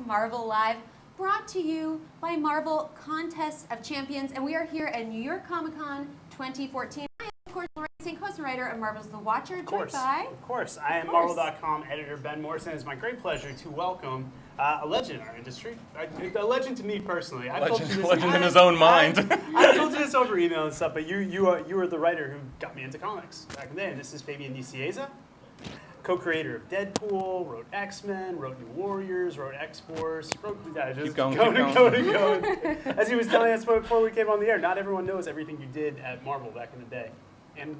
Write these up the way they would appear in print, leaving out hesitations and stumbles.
to Marvel Live, brought to you by Marvel Contest of Champions, and we are here at New York Comic Con 2014. I am, of course, Lorraine St. Coast, writer of Marvel's The Watcher. Of course. I am Marvel.com editor Ben Morrison. It's my great pleasure to welcome a legend in our industry. A legend to me personally. Legend in his own mind. I told you this over email and stuff, but you were the writer who got me into comics back in the day. This is Fabian Nicieza, co-creator of Deadpool, wrote X-Men, wrote New Warriors, wrote X-Force, keep going. As he was telling us before we came on the air, not everyone knows everything you did at Marvel back in the day. And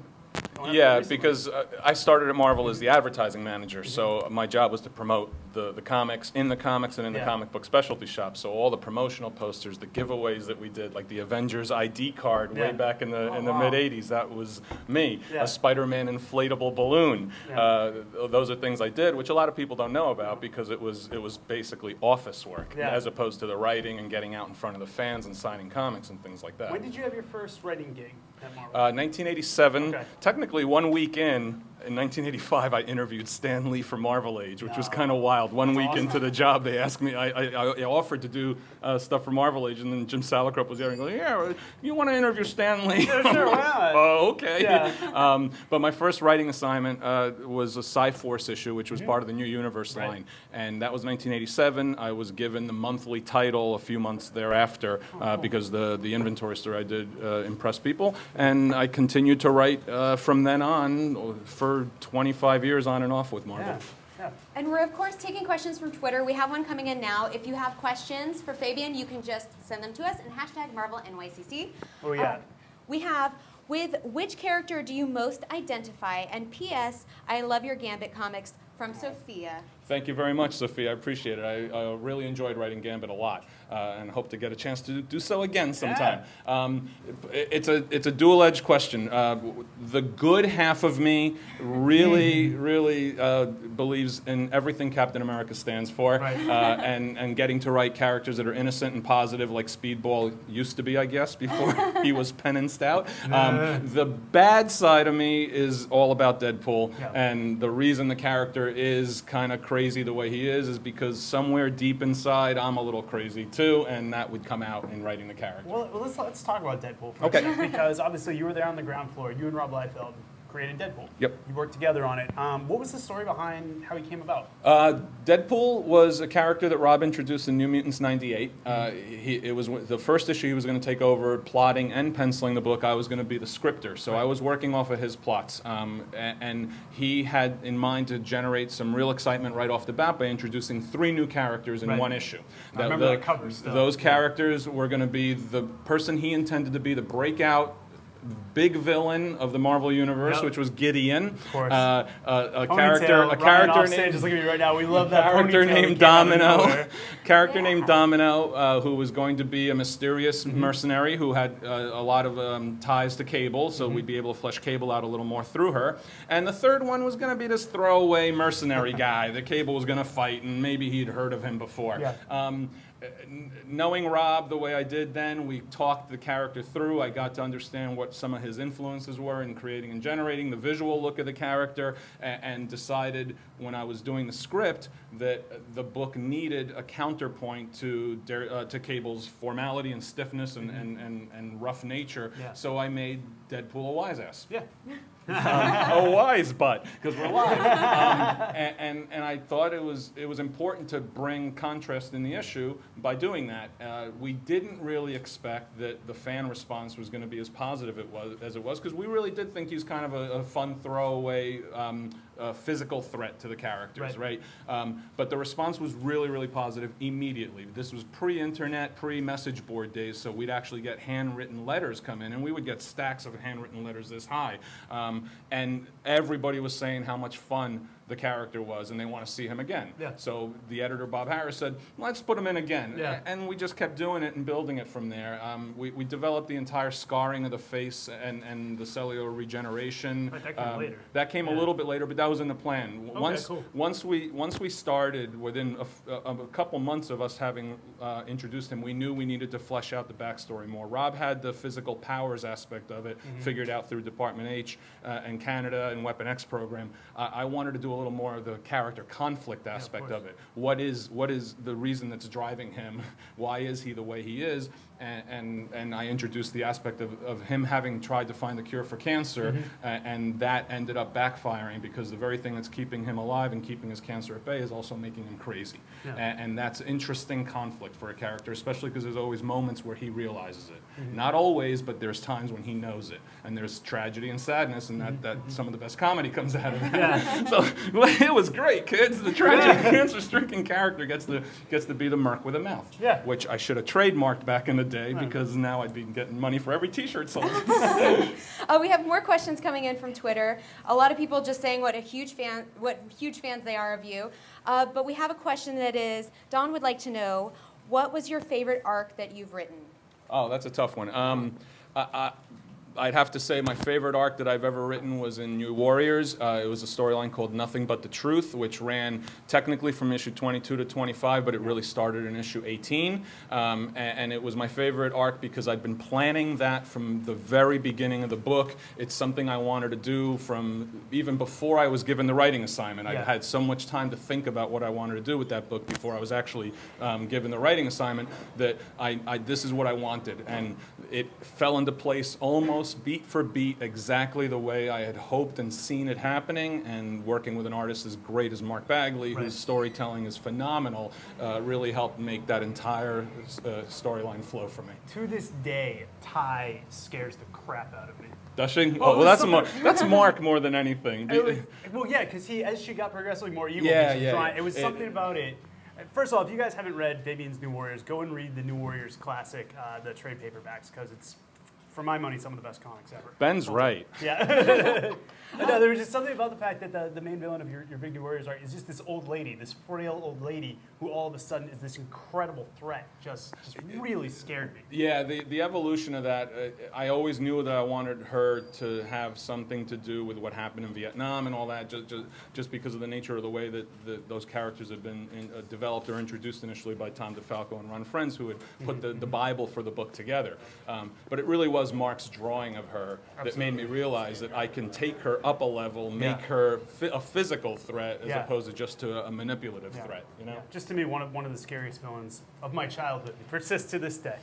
yeah, because I started at Marvel as the advertising manager, so my job was to promote the comics in the comics and in the comic book specialty shop. So all the promotional posters, the giveaways that we did, like the Avengers ID card way back in the mid '80s, that was me. A Spider-Man inflatable balloon. Those are things I did, which a lot of people don't know about because it was basically office work as opposed to the writing and getting out in front of the fans and signing comics and things like that. When did you have your first writing gig at Marvel? 1987. Okay. Technically, 1 week in 1985, I interviewed Stan Lee for Marvel Age, which was kind of wild. One week into the job, they asked me, I offered to do stuff for Marvel Age, and then Jim Salicrup was there and going, yeah, you want to interview Stan Lee? Yeah, sure, why not? Oh, okay. Yeah. But my first writing assignment was a Sci-Force issue, which was part of the New Universe line, and that was 1987. I was given the monthly title a few months thereafter because the inventory story I did impressed people, and I continued to write from then on for 25 years on and off with Marvel. And we're, of course, taking questions from Twitter. We have one coming in now. If you have questions for Fabian, you can just send them to us and hashtag Marvel NYCC. What we got? We have, with which character do you most identify? And P.S., I love your Gambit comics, from Sophia. Thank you very much, Sophia. I appreciate it. I really enjoyed writing Gambit a lot, and hope to get a chance to do so again sometime. It's a dual-edged question. The good half of me really believes in everything Captain America stands for, and getting to write characters that are innocent and positive, like Speedball used to be, I guess, before he was penanced out. The bad side of me is all about Deadpool, and the reason the character is kind of crazy the way he is because somewhere deep inside I'm a little crazy too, and that would come out in writing the character. Well, let's talk about Deadpool for a second, because obviously you were there on the ground floor. You and Rob Liefeld created Deadpool. Yep. You worked together on it. What was the story behind how he came about? Deadpool was a character that Rob introduced in New Mutants '98. It was the first issue he was going to take over plotting and penciling the book. I was going to be the scripter, so I was working off of his plots. And he had in mind to generate some real excitement right off the bat by introducing 3 new characters in one issue. I remember the cover stuff. Those characters were going to be the person he intended to be the breakout big villain of the Marvel Universe, which was Gideon. Of course. A character named, just look at me right now. We love that character named Domino. Character named Domino, who was going to be a mysterious mercenary who had a lot of ties to Cable, so we'd be able to flesh Cable out a little more through her. And the third one was going to be this throwaway mercenary guy that Cable was going to fight, and maybe he'd heard of him before. Knowing Rob the way I did then, we talked the character through. I got to understand what some of his influences were in creating and generating the visual look of the character, and decided when I was doing the script that the book needed a counterpoint to Cable's formality and stiffness and rough nature. So I made Deadpool a wise ass. A wise butt, because we're live. And I thought it was important to bring contrast in the issue by doing that. We didn't really expect that the fan response was going to be as positive as it was, because we really did think he was kind of a fun throwaway physical threat to the characters, right? But the response was really positive immediately. This was pre-internet, pre-message board days, so we'd actually get handwritten letters come in, and we would get stacks of handwritten letters this high. And everybody was saying how much fun the character was, and they want to see him again. So the editor, Bob Harris, said, let's put him in again. And we just kept doing it and building it from there. We developed the entire scarring of the face and the cellular regeneration. That came later. That came a little bit later, but that was in the plan. Once we started, within a couple months of us having introduced him, we knew we needed to flesh out the backstory more. Rob had the physical powers aspect of it figured out through Department H and Canada and Weapon X program. I wanted to do a little more of the character conflict aspect of it. What is the reason that's driving him? Why is he the way he is? And I introduced the aspect of him having tried to find the cure for cancer, and that ended up backfiring because the very thing that's keeping him alive and keeping his cancer at bay is also making him crazy. Yeah. And that's interesting conflict for a character, especially because there's always moments where he realizes it. Not always, but there's times when he knows it. And there's tragedy and sadness, and that some of the best comedy comes out of that. Yeah. So it was great, kids. The tragic cancer-stricken character gets to be the merc with a mouth, which I should have trademarked back in the day because now I'd be getting money for every T-shirt sold. We have more questions coming in from Twitter. A lot of people just saying what huge fans they are of you. But we have a question that is, Don would like to know, what was your favorite arc that you've written? Oh, that's a tough one. I'd have to say my favorite arc that I've ever written was in New Warriors. It was a storyline called Nothing But the Truth, which ran technically from issue 22 to 25, but it really started in issue 18. And it was my favorite arc because I'd been planning that from the very beginning of the book. It's something I wanted to do from even before I was given the writing assignment. I had so much time to think about what I wanted to do with that book before I was actually given the writing assignment that this is what I wanted. And it fell into place almost beat for beat exactly the way I had hoped and seen it happening, and working with an artist as great as Mark Bagley, whose storytelling is phenomenal, really helped make that entire storyline flow for me. To this day, Ty scares the crap out of me. Does she? Oh, well, that's Mark more than anything. Well, yeah, because as she got progressively more evil, it was something about it. First of all, if you guys haven't read Fabian's New Warriors, go and read the New Warriors classic, the trade paperbacks, because it's, for my money, some of the best comics ever. Ben's right. Yeah. No, there was just something about the fact that the main villain of your Big New Warriors arc is just this old lady, this frail old lady who all of a sudden is this incredible threat. Just really scared me. Yeah, the evolution of that, I always knew that I wanted her to have something to do with what happened in Vietnam and all that, just because of the nature of the way that those characters had been developed or introduced initially by Tom DeFalco and Ron Frenz, who had put the Bible for the book together. But it really was Mark's drawing of her that made me realize that I can take her up a level, make her a physical threat as opposed to just to a manipulative threat. You know, just to me, one of the scariest villains of my childhood. It persists to this day.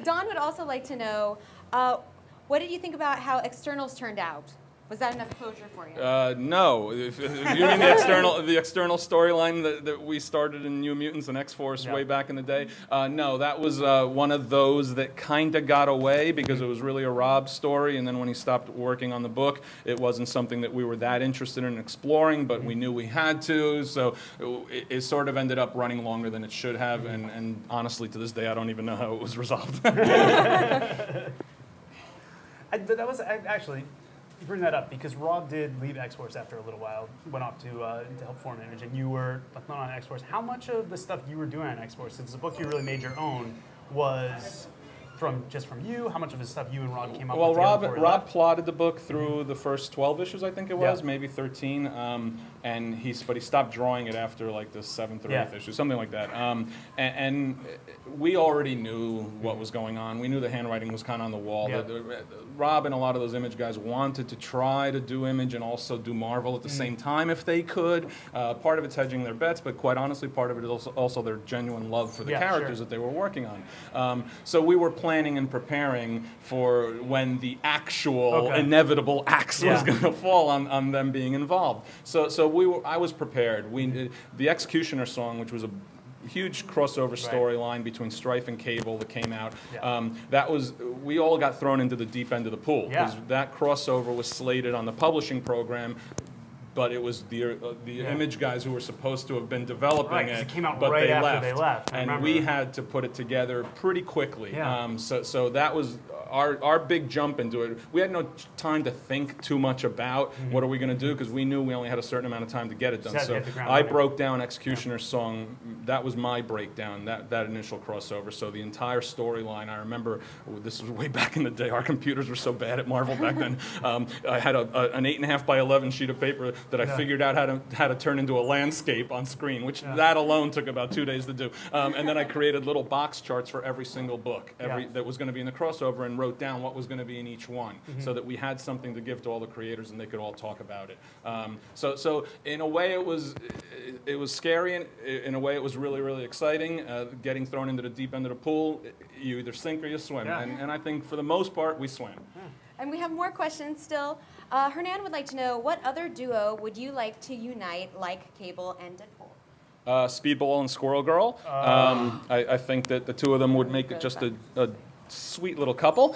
Don would also like to know, what did you think about how Externals turned out? Was that enough closure for you? No. If you mean the external storyline that we started in New Mutants and X-Force way back in the day, no, that was one of those that kind of got away because it was really a Rob story, and then when he stopped working on the book, it wasn't something that we were that interested in exploring, but we knew we had to, so it sort of ended up running longer than it should have, and honestly, to this day, I don't even know how it was resolved. That was actually... You bring that up because Rob did leave X-Force after a little while, went off to help form Image, and you were not on X-Force. How much of the stuff you were doing on X-Force, since the book you really made your own, was from you? How much of the stuff you and Rob came up with? Well, Rob plotted the book through the first 12 issues, I think it was, maybe 13, but he stopped drawing it after like the 7th or 8th issue, something like that. And we already knew what was going on. We knew the handwriting was kind of on the wall. Yeah. Rob and a lot of those Image guys wanted to try to do Image and also do Marvel at the same time if they could. Part of it's hedging their bets, but quite honestly, part of it is also their genuine love for the characters that they were working on. So we were planning and preparing for when the actual inevitable axe was going to fall on them being involved. So I was prepared. The Executioner song, which was a huge crossover storyline between Strife and Cable that came out. We all got thrown into the deep end of the pool because that crossover was slated on the publishing program, but it was the Image guys who were supposed to have been developing it, came out but right they after left. They left. And we had to put it together pretty quickly. So that was our big jump into it. We had no time to think too much about what are we going to do because we knew we only had a certain amount of time to get it done. So I broke down Executioner's song. That was my breakdown, that initial crossover. So the entire storyline, I remember, this was way back in the day. Our computers were so bad at Marvel back then. I had an 8.5 by 11 sheet of paper that I figured out how to turn into a landscape on screen, which that alone took about 2 days to do. And then I created little box charts for every single book that was going to be in the crossover, and wrote down what was going to be in each one, so that we had something to give to all the creators and they could all talk about it. So in a way it was scary, and in a way it was really, really exciting. Getting thrown into the deep end of the pool, you either sink or you swim. And I think for the most part we swam. And we have more questions still. Hernan would like to know, what other duo would you like to unite like Cable and Deadpool? Speedball and Squirrel Girl. I think that the two of them would make it just a sweet little couple.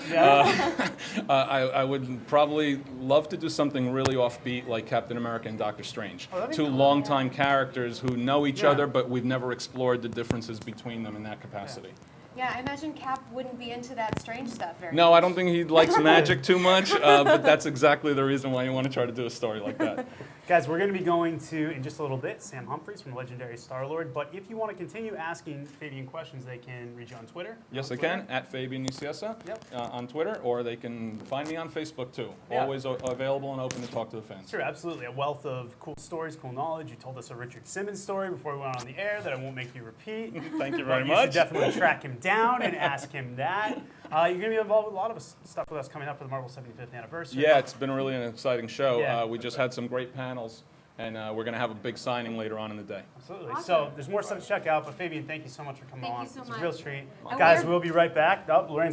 I would probably love to do something really offbeat like Captain America and Doctor Strange. Two longtime characters who know each other, but we've never explored the differences between them in that capacity. Yeah, I imagine Cap wouldn't be into that strange stuff very No, much. I don't think he likes magic too much, but that's exactly the reason why you want to try to do a story like that. Guys, we're going to be going to, in just a little bit, Sam Humphries from Legendary Star-Lord. But if you want to continue asking Fabian questions, they can reach you on Twitter. Yes, they can, at Fabian Nicieza on Twitter, or they can find me on Facebook too. Yeah. Always available and open to talk to the fans. Sure, absolutely. A wealth of cool stories, cool knowledge. You told us a Richard Simmons story before we went on the air that I won't make you repeat. Thank you very You much. should definitely track him down and ask him that. You're going to be involved with a lot of stuff with us coming up for the Marvel 75th anniversary. Yeah, it's been really an exciting show. Yeah. We just had some great panels, and we're going to have a big signing later on in the day. Absolutely. Awesome. So there's more stuff to check out. But Fabian, thank you so much for coming Thank on. you so It's much. a real treat. And Guys, we're- we'll be right back. Oh, Lorraine's